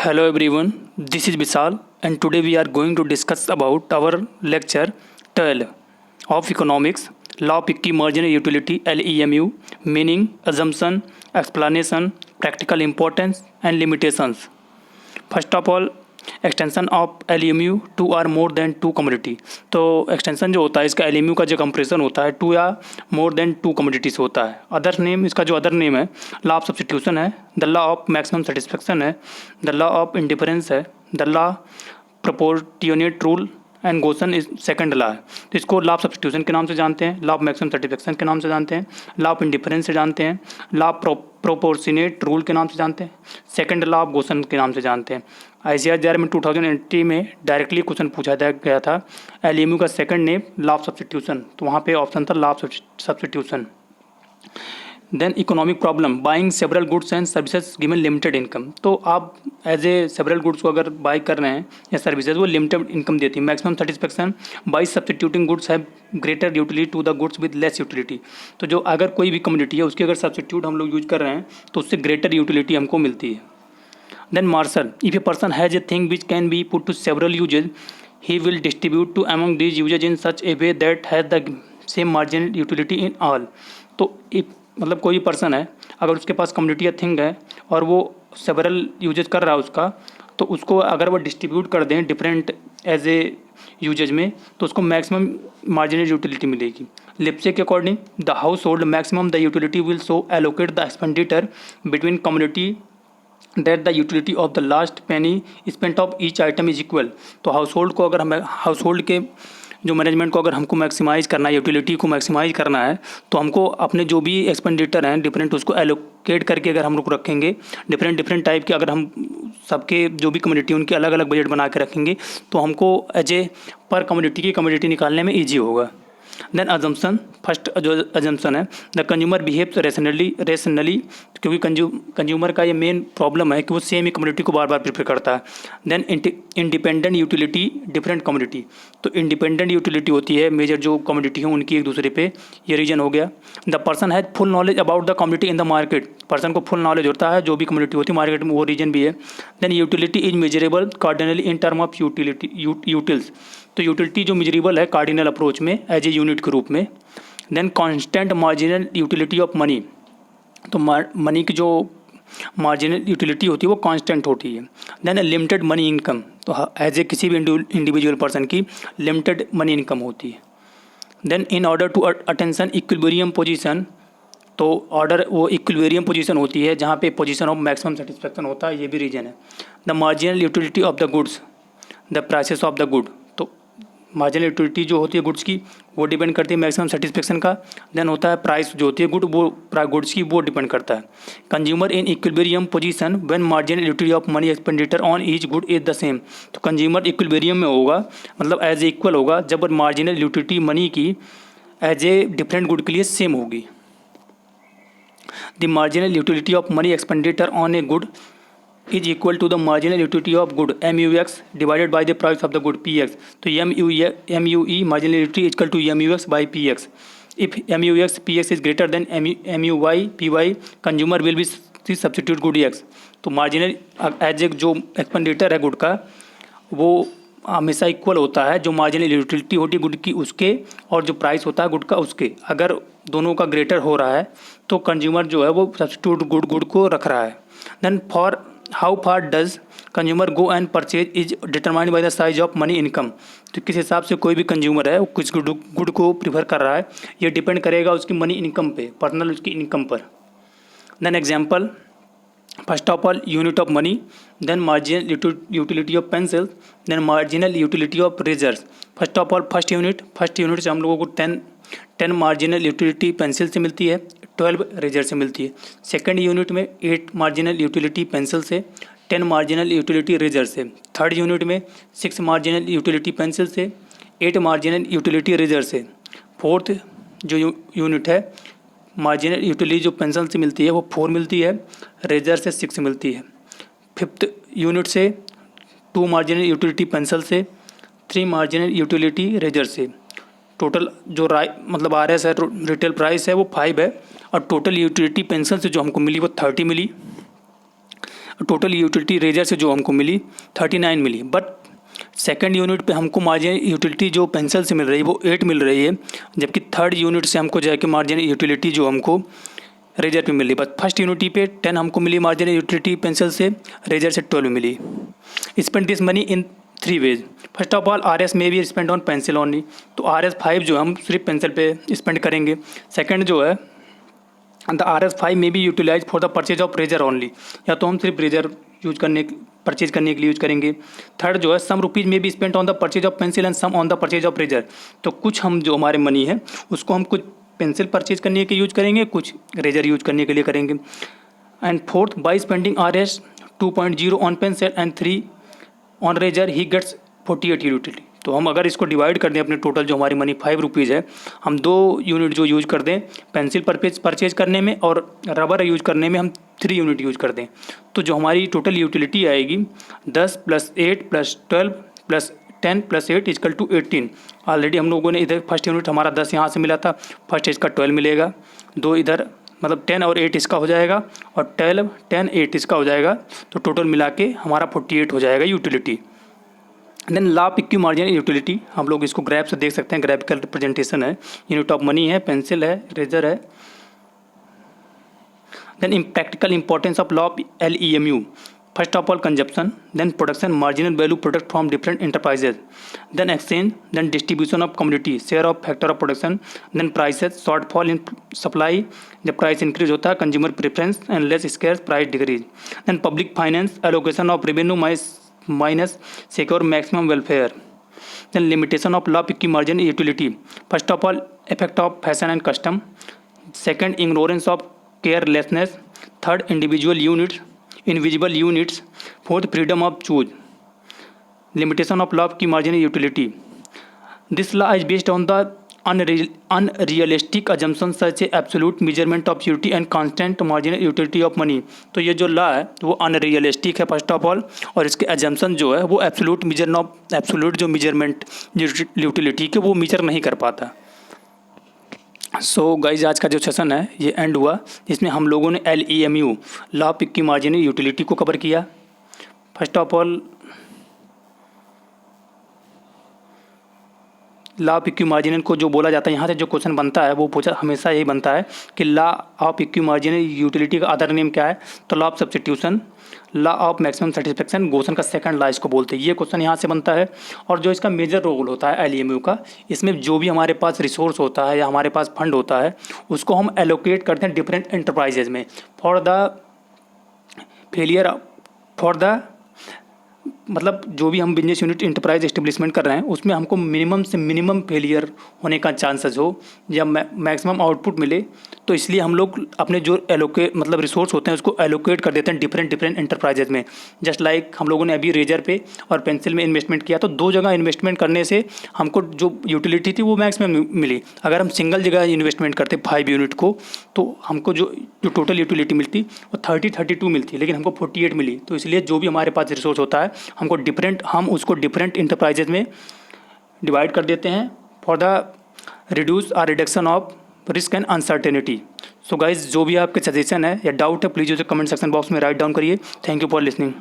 Hello everyone, this is Vishal and today we are going to discuss about our lecture 12 of Economics, Law of Marginal Utility LEMU, meaning, assumption, explanation, practical importance and limitations. First of all, extension of L two or more than two commodity. तो extension जो होता है इसका L का जो compression होता है to या मोर देन टू कमोडिटीज होता है। अदर नेम, इसका जो अदर नेम है लॉ ऑफ सब्स्टिट्यूशन है, the law of maximum satisfaction है, द लॉ ऑफ इंडिफरेंस है, the law proportionate rule and Gossen is second law है। तो इसको लॉ ऑफ सब्स्टिट्यूशन के नाम से जानते हैं, लॉ ऑफ मैक्सिमम सेटिस्फेक्शन के नाम से जानते हैं, लॉ ऑफ इंडिफरेंस से जानते हैं, लॉ ऑफ प्रोपोर्शनेट रूल के नाम से जानते हैं, सेकंड लॉ ऑफ गोसन के नाम से जानते हैं। ICAR में 2018 में डायरेक्टली क्वेश्चन पूछा गया था LEMU का second name law of substitution, तो वहाँ पे ऑप्शन था law of substitution. Then economic problem, buying several goods and services given limited income. तो आप एज ए सेवरल गुड्स को अगर बाई कर रहे हैं या सर्विसेज, वो लिमिटेड इनकम देती है। Maximum satisfaction by substituting goods have greater utility to the goods with less utility. तो जो अगर कोई भी कम्युनिटी है उसकी अगर सब्स्टिट्यूट हम लोग यूज कर रहे हैं तो उससे ग्रेटर यूटिलिटी हमको मिलती है। Then Marshall, if a person has a thing which can be put to several uses, he will distribute to among these uses in such a way that has the same marginal utility in all. तो मतलब कोई person है, अगर उसके पास community या thing है और वो सेवरल यूजेज कर रहा है उसका, तो उसको अगर वो डिस्ट्रीब्यूट कर दें डिफरेंट एज ए यूजेज में तो उसको मैक्सिमम मार्जिनल यूटिलिटी मिलेगी। लिप्से के according the house hold maximum the utility will so allocate the expenditure between community that the utility of the last Penney spent of each item is equal. तो house hold को अगर हम house hold के जो management को अगर हमको maximise करना है, यूटिलिटी को मैक्सिमाइज़ करना है, तो हमको अपने जो भी एक्सपेंडिचर हैं डिफरेंट उसको एलोकेट करके अगर हम लोग रखेंगे डिफरेंट टाइप के, अगर हम सबके जो भी कम्युनिटी उनके अलग अलग बजट बना के रखेंगे तो हमको एज ए पर कम्युनिटी की कम्युनिटी निकालने में ईजी होगा। देन अजम्पशन, फर्स्ट जो अजम्पशन है द कंज्यूमर बिहेव्स रेशनली, क्योंकि कंज्यूमर का ये मेन प्रॉब्लम है कि वो सेम ही कम्युनिटी को बार बार प्रेफर करता है। Then independent utility different community, तो इंडिपेंडेंट यूटिलिटी होती है मेजर जो कम्युनिटी है उनकी एक दूसरे पे, ये रीजन हो गया। The person has full knowledge about the community in the market, person को फुल नॉलेज होता है जो भी कम्युनिटी होती है मार्केट में, वो रीजन भी है। Then utility is measurable cardinally in term of utils, तो यूटिलिटी जो मेजरेबल है कार्डिनल अप्रोच में एज ए यूनिट के रूप में। Then constant marginal utility of money, तो मनी की जो मार्जिनल यूटिलिटी होती है वो कांस्टेंट होती है। देन लिमिटेड मनी इनकम, तो एज ए किसी भी इंडिविजुअल पर्सन की लिमिटेड मनी इनकम होती है। Then in order to attention equilibrium position, तो ऑर्डर वो इक्विलिब्रियम पोजीशन होती है जहाँ पे पोजीशन ऑफ मैक्सिमम सेटिस्फेक्शन होता है, ये भी रीजन है। The marginal utility of the goods, the prices of the good, तो मार्जिनल यूटिलिटी जो होती है गुड्स की वो डिपेंड करती है मैक्सिमम सेटिस्फेक्शन का। देन होता है प्राइस जो होती है गुड्स की, वो डिपेंड करता है। Consumer in equilibrium position when marginal utility of money expenditure on each good is the same, तो कंज्यूमर इक्विलिब्रियम में होगा, मतलब एज ए इक्वल होगा जब मार्जिनल यूटिलिटी मनी की एज ए डिफरेंट गुड के लिए सेम होगी। The marginal utility of money expenditure on a good is equal to the marginal utility of good MUX divided by the price of the good PX, तो MUE marginal utility is equal to MUX by PX. If MUX PX is greater than MUY PY, consumer will be substitute good EX, तो marginal as एक जो expenditure है good का वो हमेशा equal होता है जो मार्जिनल यूटिलिटी होती है गुड की उसके और जो प्राइस होता है गुड का उसके, अगर दोनों का ग्रेटर हो रहा है तो कंज्यूमर जो है वो सब्स्टिट्यूट गुड को रख रहा है। Then for how far does consumer go and purchase is determined by the size of money income, तो किस हिसाब से कोई भी कंज्यूमर है वो किस गुड को प्रीफर कर रहा है ये डिपेंड करेगा उसकी मनी इनकम पे, पर्सनल उसकी इनकम पर। Then example, first of all unit of money, then marginal utility of pencil, then marginal utility of razors. First of all first unit से हम लोगों को 10 मार्जिनल यूटिलिटी पेंसिल से मिलती है, 12 रेजर से मिलती है। सेकंड यूनिट में 8 मार्जिनल यूटिलिटी पेंसिल से, 10 मार्जिनल यूटिलिटी रेजर से। थर्ड यूनिट में 6 मार्जिनल यूटिलिटी पेंसिल से, 8 मार्जिनल यूटिलिटी रेजर से। फोर्थ जो यूनिट है मार्जिनल यूटिलिटी जो पेंसिल से मिलती है वो 4 मिलती है, रेजर से 6 मिलती है। फिफ्थ यूनिट से 2 मार्जिनल यूटिलिटी पेंसिल से, 3 मार्जिनल यूटिलिटी रेजर से। टोटल जो मतलब RS है रिटेल प्राइस है वो 5 है और टोटल यूटिलिटी पेंसिल से जो हमको मिली वो 30 मिली। टोटल यूटिलिटी रेजर से जो हमको मिली 39 मिली, बट सेकंड यूनिट पे हमको मार्जिन यूटिलिटी जो पेंसिल से मिल रही है वो 8 मिल रही है, जबकि थर्ड यूनिट से हमको जाके मार्जिन यूटिलिटी जो हमको रेजर पे मिली, बट फर्स्ट यूनिटी पे 10 हमको मिली मार्जिन यूटिलिटी पेंसिल से, रेजर से 12 मिली। Spend this money in 3 ways. First of all RS में भी स्पेंड ऑन पेंसिल ओनली, तो RS5 जो हम सिर्फ पेंसिल पे स्पेंड करेंगे। सेकंड जो है द RS5 में भी utilize for the purchase of razor only, या तो हम सिर्फ रेजर परचेज करने के लिए यूज करेंगे। थर्ड जो है सम रुपीज़ में भी spend on the purchase of pencil and some on the purchase of razor, तो कुछ हम जो हमारे मनी है उसको हम कुछ पेंसिल परचेज करने के यूज करेंगे, कुछ रेजर यूज करने के लिए करेंगे। And fourth, by spending RS 2.0 on pencil and 3 on razor he gets 48 utility. तो हम अगर इसको डिवाइड कर दें अपने टोटल जो हमारी मनी 5 रुपीज़ है, हम 2 यूनिट जो यूज कर दें पेंसिल परचेज करने में और रबर यूज करने में हम 3 यूनिट यूज कर दें, तो जो हमारी टोटल यूटिलिटी आएगी 10 + 8 + 12 + 10 + 8 = 18। ऑलरेडी हम लोगों ने इधर फर्स्ट यूनिट हमारा 10 यहाँ से मिला था, फर्स्ट इसका 12 मिलेगा, 2 इधर मतलब 10 और 8 इसका हो जाएगा, और 12 10 8 इसका हो जाएगा, तो टोटल मिला के हमारा 48 हो जाएगा यूटिलिटी। देन ला पिक्की मार्जिन यूटिलिटी, हम लोग इसको ग्राफ से देख सकते हैं, ग्राफिकल रिप्रेजेंटेशन है, यूनिट ऑफ मनी है, पेंसिल है, रेजर है। Then in practical importance of law LEMU, first of all consumption, then production, marginal value product from different enterprises, then exchange, then distribution of commodity, share of factor of production, then prices, shortfall in supply, जब price increase होता है, consumer preference and less scarce price decrease, then public finance, allocation of revenue minus secure maximum welfare, then limitation of law equi margin utility, first of all effect of fashion and custom, second ignorance of carelessness, third individual units, invisible units, fourth freedom of choose, limitation of law की margin utility. This law is based on the unrealistic assumptions such as absolute measurement of utility and constant marginal utility of money। तो ये जो law है वो unrealistic है first of all, और इसके assumption जो है वो एब्सोल्यूट जो मेजरमेंट यूटिलिटी के वो मेजर नहीं कर पाता। सो गाइज आज का जो सेशन है ये एंड हुआ, जिसमें हम लोगों ने LEMU law equi margin utility को कवर किया। First of all law equi margin को जो बोला जाता है, यहाँ से जो क्वेश्चन बनता है वो पूछा हमेशा यही बनता है कि law of equi margin utility का अदर नेम क्या है, तो law of substitution, law of maximum satisfaction, Gossen का सेकंड लॉ इसको बोलते हैं। ये क्वेश्चन यहाँ से बनता है। और जो इसका मेजर रोल होता है LEMU का, इसमें जो भी हमारे पास रिसोर्स होता है या हमारे पास फंड होता है उसको हम एलोकेट करते हैं डिफरेंट एंटरप्राइजेज में फॉर द मतलब जो भी हम बिजनेस यूनिट इंटरप्राइज एस्टेब्लिशमेंट कर रहे हैं उसमें हमको मिनिमम से मिनिमम फेलियर होने का चांसेस हो या मैक्सिमम आउटपुट मिले, तो इसलिए हम लोग अपने जो मतलब रिसोर्स होते हैं उसको एलोकेट कर देते हैं डिफरेंट एंटरप्राइजेज में। जस्ट लाइक हम लोगों ने अभी रेजर पे और पेंसिल में इन्वेस्टमेंट किया, तो 2 जगह इन्वेस्टमेंट करने से हमको जो यूटिलिटी थी वो मैक्सिमम मिली। अगर हम सिंगल जगह इन्वेस्टमेंट करते 5 यूनिट को, तो हमको जो टोटल यूटिलिटी मिलती वो 32 मिलती, लेकिन हमको 48 मिली। तो इसलिए जो भी हमारे पास रिसोर्स होता है हम उसको डिफरेंट इंटरप्राइजेज में डिवाइड कर देते हैं फॉर द रिड्यूस और reduction of risk and uncertainty. So guys जो भी आपके सजेशन है या डाउट है प्लीज़ उसे कमेंट सेक्शन बॉक्स में राइट डाउन करिए। Thank you for listening.